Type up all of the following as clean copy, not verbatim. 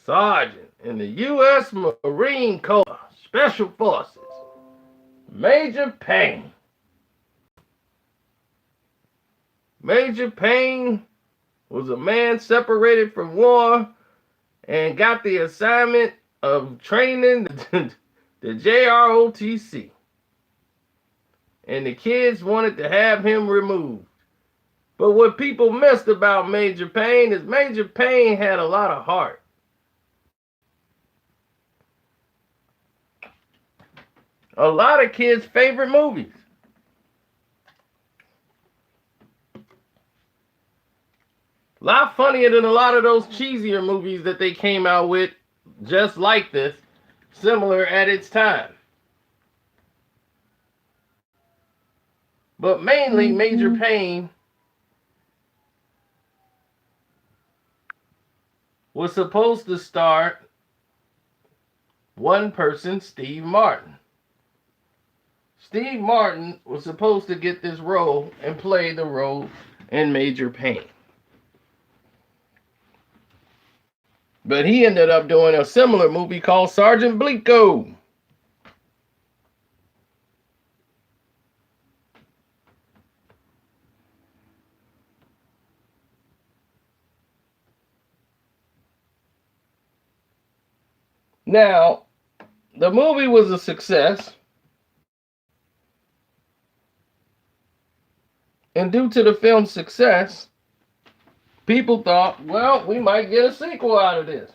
sergeant in the U.S. Marine Corps Special Forces, Major Payne. Major Payne was a man separated from war and got the assignment of training the JROTC. And the kids wanted to have him removed. But what people missed about Major Payne is Major Payne had a lot of heart. A lot of kids' favorite movies. A lot funnier than a lot of those cheesier movies that they came out with just like this, similar at its time. But mainly, Major Payne was supposed to star one person, Steve Martin. Steve Martin was supposed to get this role and play the role in Major Payne. But he ended up doing a similar movie called Sergeant Blinko. Now, the movie was a success. And due to the film's success, people thought, well, we might get a sequel out of this.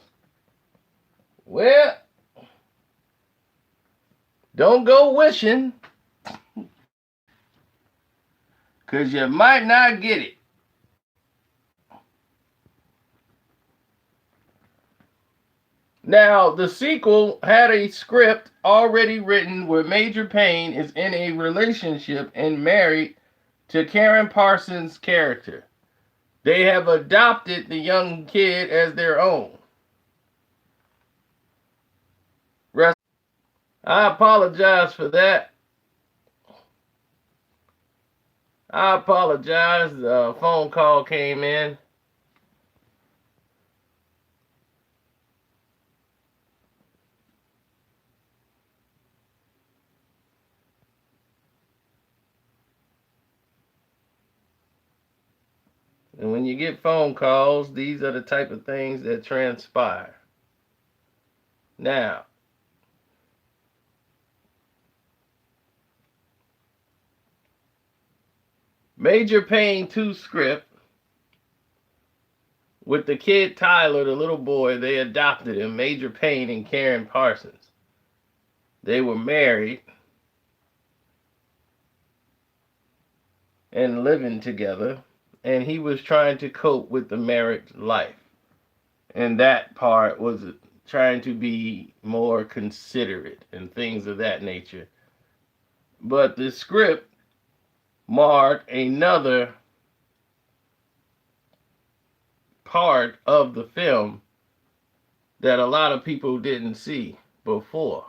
Well, don't go wishing, because you might not get it. Now, the sequel had a script already written where Major Payne is in a relationship and married to Karen Parsons' character. They have adopted the young kid as their own. I apologize for that. I apologize. A phone call came in. And when you get phone calls, these are the type of things that transpire. Now, Major Payne 2 script with the kid Tyler, the little boy, they adopted him, Major Payne and Karen Parsons. They were married and living together, and he was trying to cope with the married life. And that part was trying to be more considerate and things of that nature. But the script marked another part of the film that a lot of people didn't see before.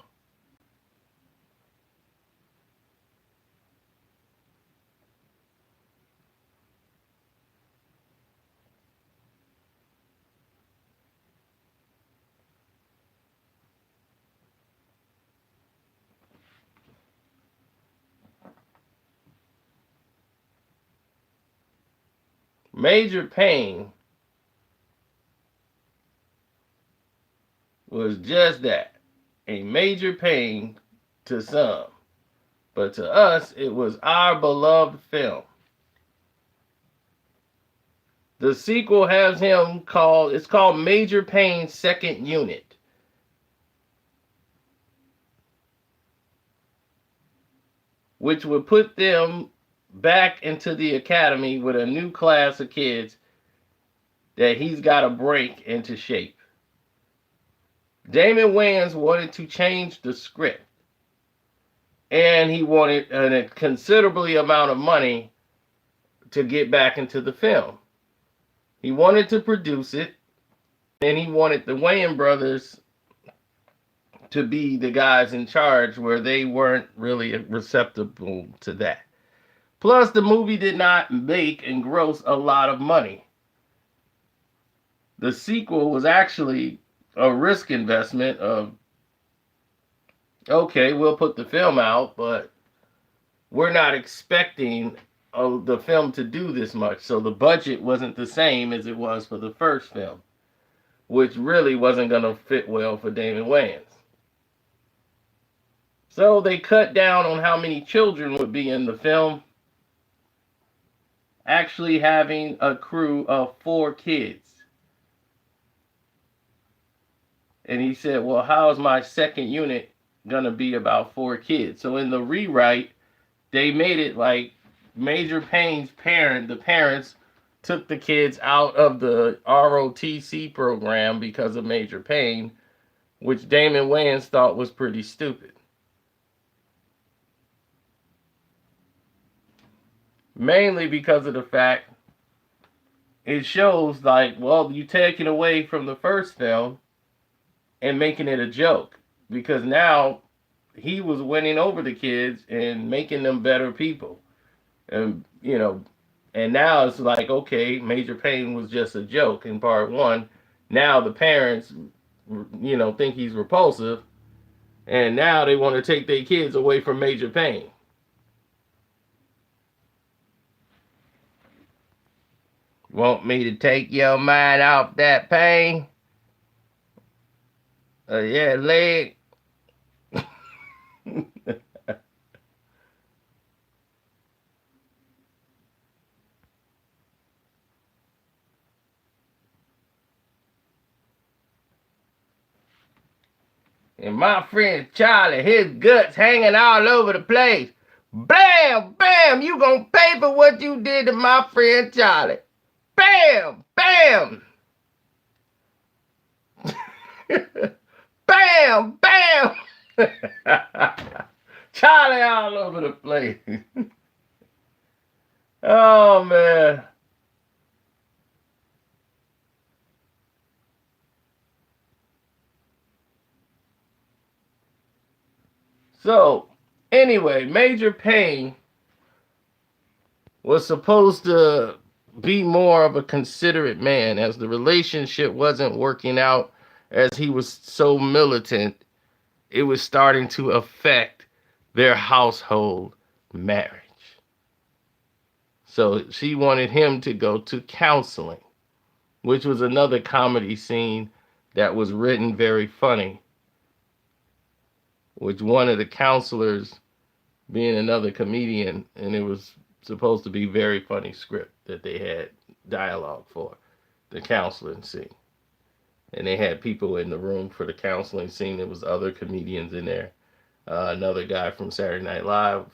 Major Payne was just that, a major pain to some, but to us it was our beloved film. The sequel has him called, it's called Major Payne's Second Unit. Which would put them back into the academy with a new class of kids that he's got to break into shape. Damon Wayans wanted to change the script, and he wanted a considerably amount of money to get back into the film. He wanted to produce it, and he wanted the Wayans brothers to be the guys in charge, where they weren't really receptive to that. Plus, the movie did not make and gross a lot of money. The sequel was actually a risk investment of, okay, we'll put the film out, but we're not expecting the film to do this much. So the budget wasn't the same as it was for the first film, which really wasn't going to fit well for Damon Wayans. So they cut down on how many children would be in the film, actually having a crew of 4 kids. And he said, well, how is my second unit going to be about 4 kids? So in the rewrite, they made it like Major Payne's the parents took the kids out of the ROTC program because of Major Payne, which Damon Wayans thought was pretty stupid. Mainly because of the fact it shows like, well, you taking away from the first film and making it a joke. Because now he was winning over the kids and making them better people. And, and now it's like, okay, Major Payne was just a joke in part one. Now the parents, think he's repulsive. And now they want to take their kids away from Major Payne. Want me to take your mind off that pain? Yeah, leg. And my friend Charlie, his guts hanging all over the place. Bam, bam, you gonna pay for what you did to my friend Charlie. Bam, bam. Bam, bam. Charlie all over the place. Oh, man. So, anyway, Major Payne was supposed to be more of a considerate man as the relationship wasn't working out as he was so militant. It was starting to affect their household marriage. So she wanted him to go to counseling, which was another comedy scene that was written very funny, which one of the counselors being another comedian, and it was supposed to be very funny script that they had dialogue for the counseling scene. And they had people in the room for the counseling scene. There was other comedians in there. Another guy from Saturday Night Live.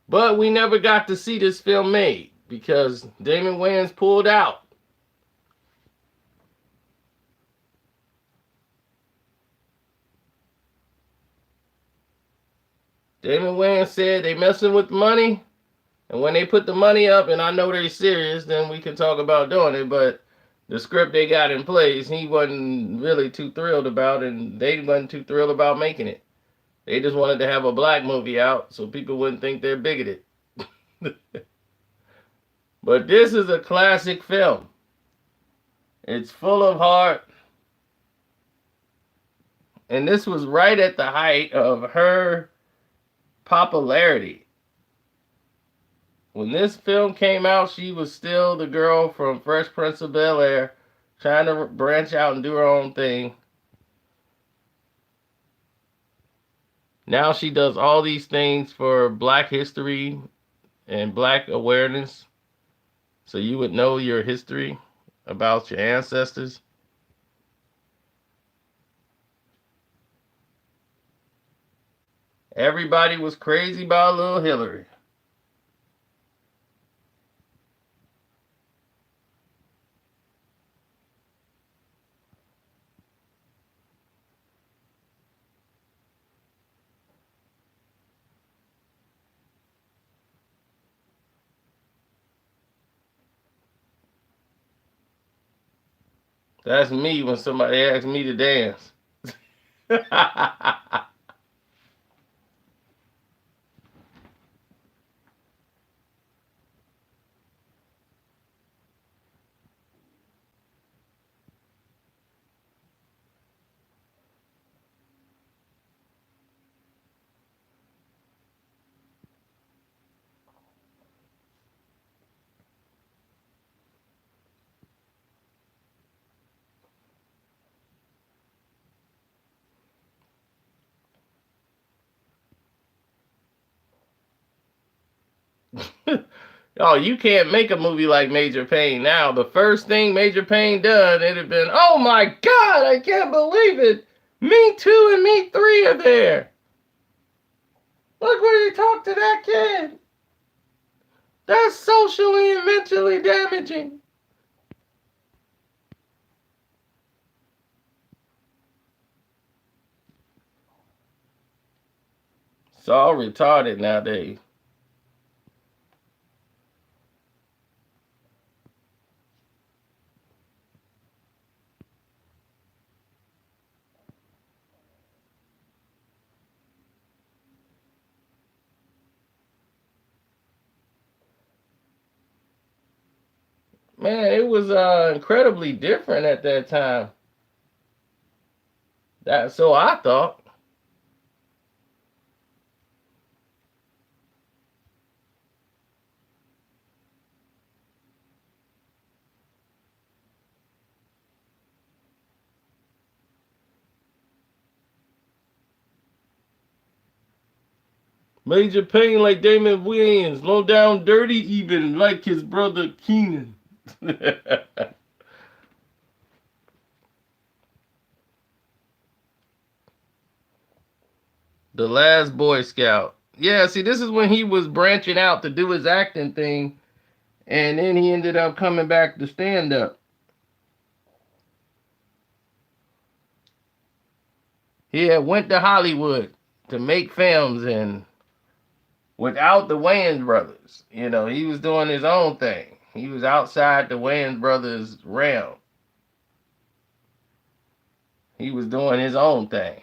But we never got to see this film made because Damon Wayans pulled out. Damon Wayans said they messing with the money, and when they put the money up, and I know they're serious, then we can talk about doing it. But the script they got in place, he wasn't really too thrilled about, and they wasn't too thrilled about making it. They just wanted to have a black movie out so people wouldn't think they're bigoted. But this is a classic film. It's full of heart. And this was right at the height of her popularity. When this film came out, she was still the girl from Fresh Prince of Bel-Air, trying to branch out and do her own thing. Now she does all these things for Black history and Black awareness, so you would know your history about your ancestors. Everybody was crazy about little Hillary. That's me when somebody asks me to dance. Oh, you can't make a movie like Major Payne now. The first thing Major Payne done, it'd have been, oh my God, I can't believe it. Me 2 and Me 3 are there. Look where he talked to that kid. That's socially and mentally damaging. It's all retarded nowadays. Man, it was incredibly different at that time. That so I thought. Major Payne like Damon Wayans, low down dirty even like his brother Keenan. The Last Boy Scout. Yeah, see, this is when he was branching out to do his acting thing, and then he ended up coming back to stand up. He had went to Hollywood to make films, and without the Wayans brothers, he was doing his own thing. He was outside the Wayans brothers' realm. He was doing his own thing.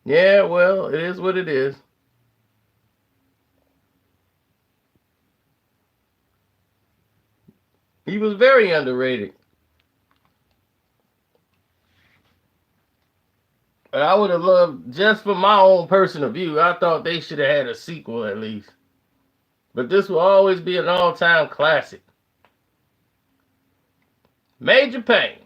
Yeah, well, it is what it is. He was very underrated. But I would have loved, just for my own personal view, I thought they should have had a sequel at least. But this will always be an all time classic. Major Payne.